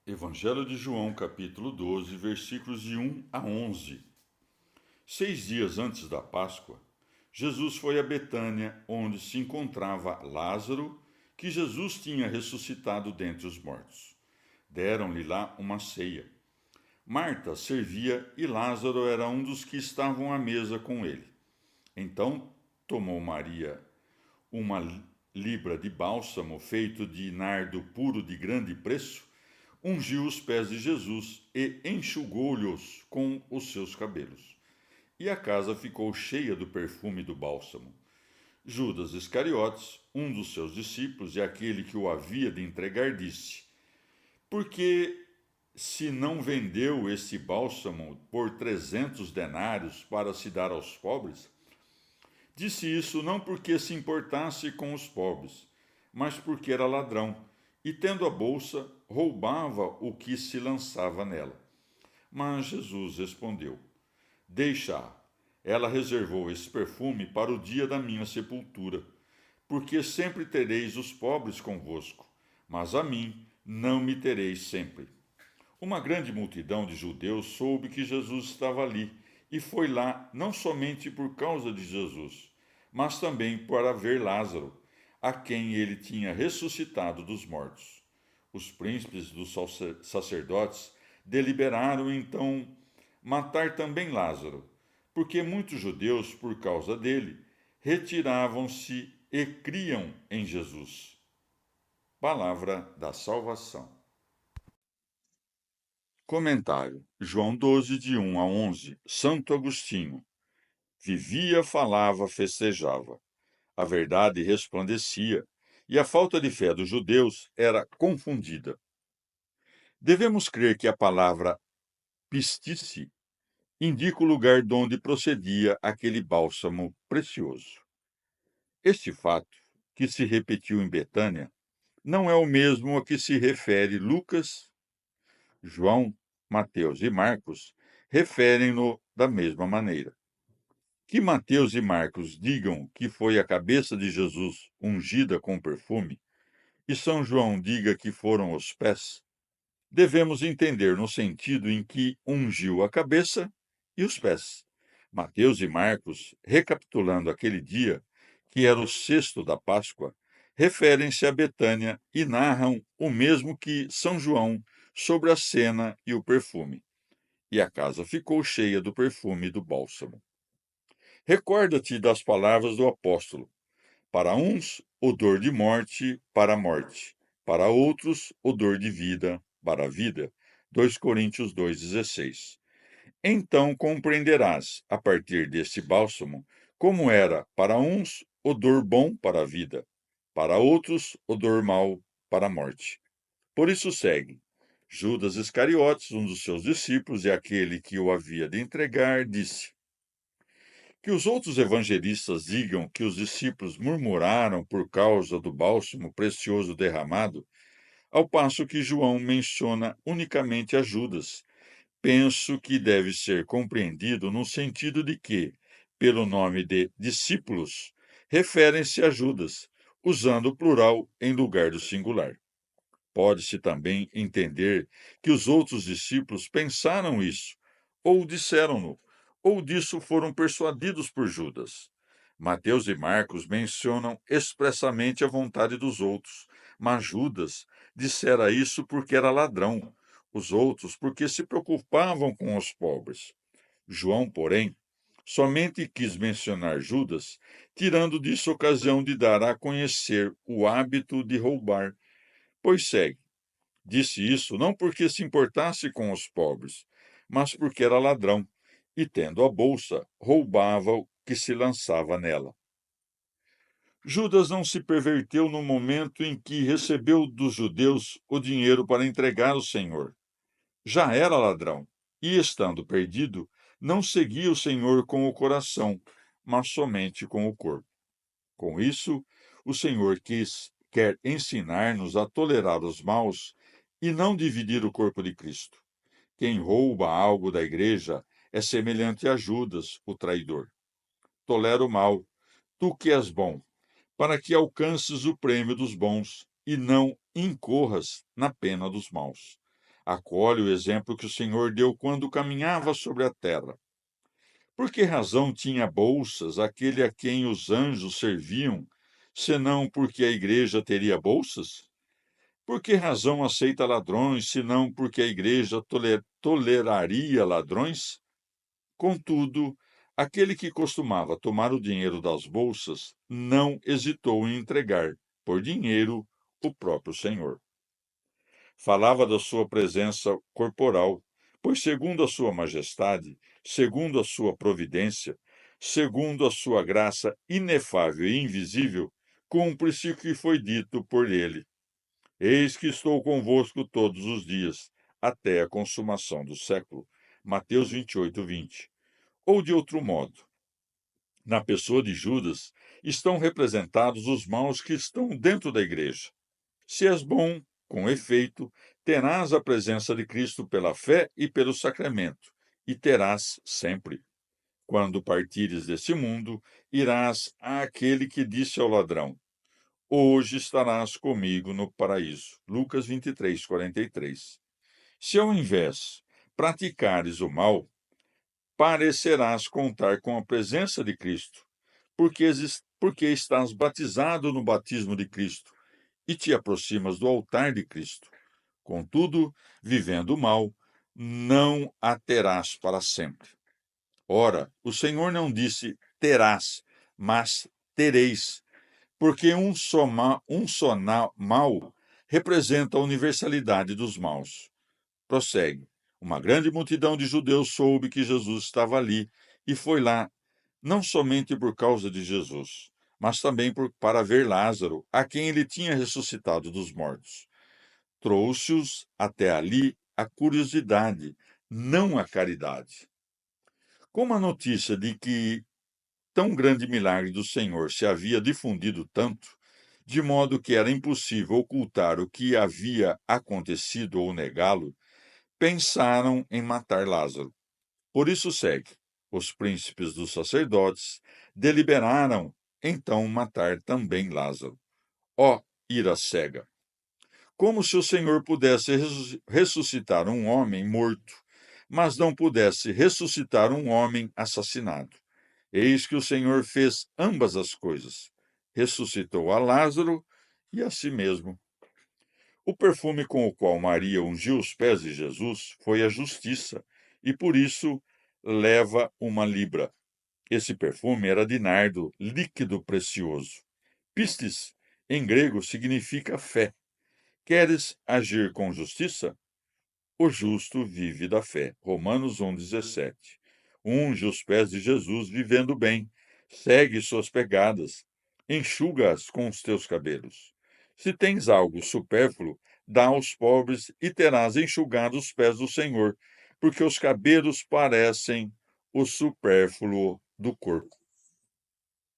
Evangelho de João, capítulo 12, versículos de 1 a 11. 6 dias antes da Páscoa, Jesus foi a Betânia, onde se encontrava Lázaro, que Jesus tinha ressuscitado dentre os mortos. Deram-lhe lá uma ceia. Marta servia e Lázaro era um dos que estavam à mesa com ele. Então tomou Maria uma libra de bálsamo feito de nardo puro de grande preço, ungiu os pés de Jesus e enxugou-lhes com os seus cabelos. E a casa ficou cheia do perfume do bálsamo. Judas Iscariotes, um dos seus discípulos e aquele que o havia de entregar, disse: Por que se não vendeu este bálsamo por 300 denários para se dar aos pobres? Disse isso não porque se importasse com os pobres, mas porque era ladrão, e tendo a bolsa, roubava o que se lançava nela. Mas Jesus respondeu: Deixa-a. Ela reservou esse perfume para o dia da minha sepultura, porque sempre tereis os pobres convosco, mas a mim não me tereis sempre. Uma grande multidão de judeus soube que Jesus estava ali e foi lá não somente por causa de Jesus, mas também para ver Lázaro, a quem ele tinha ressuscitado dos mortos. Os príncipes dos sacerdotes deliberaram então matar também Lázaro, porque muitos judeus, por causa dele, retiravam-se e criam em Jesus. Palavra da salvação. Comentário. João 12, de 1 a 11. Santo Agostinho. Vivia, falava, festejava. A verdade resplandecia, e a falta de fé dos judeus era confundida. Devemos crer que a palavra pistice indica o lugar de onde procedia aquele bálsamo precioso. Este fato, que se repetiu em Betânia, não é o mesmo a que se refere Lucas, João, Mateus e Marcos, referem-no da mesma maneira. Que Mateus e Marcos digam que foi a cabeça de Jesus ungida com perfume, e São João diga que foram os pés, devemos entender no sentido em que ungiu a cabeça e os pés. Mateus e Marcos, recapitulando aquele dia, que era o sexto da Páscoa, referem-se a Betânia e narram o mesmo que São João sobre a cena e o perfume. E a casa ficou cheia do perfume do bálsamo. Recorda-te das palavras do apóstolo: para uns, odor de morte para a morte, para outros, odor de vida para a vida. 2 Coríntios 2,16. Então compreenderás, a partir deste bálsamo, como era para uns odor bom para a vida, para outros odor mau para a morte. Por isso segue. Judas Iscariotes, um dos seus discípulos e aquele que o havia de entregar, disse: Que os outros evangelistas digam que os discípulos murmuraram por causa do bálsamo precioso derramado, ao passo que João menciona unicamente a Judas. Penso que deve ser compreendido no sentido de que, pelo nome de discípulos, referem-se a Judas, usando o plural em lugar do singular. Pode-se também entender que os outros discípulos pensaram isso, ou disseram-no, ou disso foram persuadidos por Judas. Mateus e Marcos mencionam expressamente a vontade dos outros, mas Judas dissera isso porque era ladrão, os outros porque se preocupavam com os pobres. João, porém, somente quis mencionar Judas, tirando disso ocasião de dar a conhecer o hábito de roubar. Pois segue. Disse isso não porque se importasse com os pobres, mas porque era ladrão, e tendo a bolsa, roubava o que se lançava nela. Judas não se perverteu no momento em que recebeu dos judeus o dinheiro para entregar ao Senhor. Já era ladrão, e estando perdido, não seguia o Senhor com o coração, mas somente com o corpo. Com isso, o Senhor quer ensinar-nos a tolerar os maus e não dividir o corpo de Cristo. Quem rouba algo da igreja é semelhante a Judas, o traidor. Tolera o mal, tu que és bom, para que alcances o prêmio dos bons e não incorras na pena dos maus. Acolhe o exemplo que o Senhor deu quando caminhava sobre a terra. Por que razão tinha bolsas aquele a quem os anjos serviam, senão porque a igreja teria bolsas? Por que razão aceita ladrões, senão porque a igreja toleraria ladrões? Contudo, aquele que costumava tomar o dinheiro das bolsas não hesitou em entregar, por dinheiro, o próprio Senhor. Falava da sua presença corporal, pois, segundo a sua majestade, segundo a sua providência, segundo a sua graça inefável e invisível, cumpre-se o que foi dito por ele. Eis que estou convosco todos os dias, até a consumação do século. Mateus 28, 20. Ou de outro modo, na pessoa de Judas estão representados os maus que estão dentro da igreja. Se és bom, com efeito, terás a presença de Cristo pela fé e pelo sacramento, e terás sempre. Quando partires desse mundo, irás àquele que disse ao ladrão: Hoje estarás comigo no paraíso. Lucas 23, 43. Se ao invés praticares o mal, parecerás contar com a presença de Cristo, porque estás batizado no batismo de Cristo e te aproximas do altar de Cristo. Contudo, vivendo o mal, não a terás para sempre. Ora, o Senhor não disse terás, mas tereis, porque mal representa a universalidade dos maus. Prossegue. Uma grande multidão de judeus soube que Jesus estava ali e foi lá, não somente por causa de Jesus, mas também para ver Lázaro, a quem ele tinha ressuscitado dos mortos. Trouxe-os até ali a curiosidade, não a caridade. Como a notícia de que tão grande milagre do Senhor se havia difundido tanto, de modo que era impossível ocultar o que havia acontecido ou negá-lo, pensaram em matar Lázaro. Por isso segue. Os príncipes dos sacerdotes deliberaram então matar também Lázaro. Ó ira cega! Como se o Senhor pudesse ressuscitar um homem morto, mas não pudesse ressuscitar um homem assassinado. Eis que o Senhor fez ambas as coisas. Ressuscitou a Lázaro e a si mesmo. O perfume com o qual Maria ungiu os pés de Jesus foi a justiça, e por isso leva uma libra. Esse perfume era de nardo, líquido precioso. Pistis, em grego, significa fé. Queres agir com justiça? O justo vive da fé. Romanos 1,17. Unge os pés de Jesus vivendo bem. Segue suas pegadas. Enxuga-as com os teus cabelos. Se tens algo supérfluo, dá aos pobres e terás enxugado os pés do Senhor, porque os cabelos parecem o supérfluo do corpo.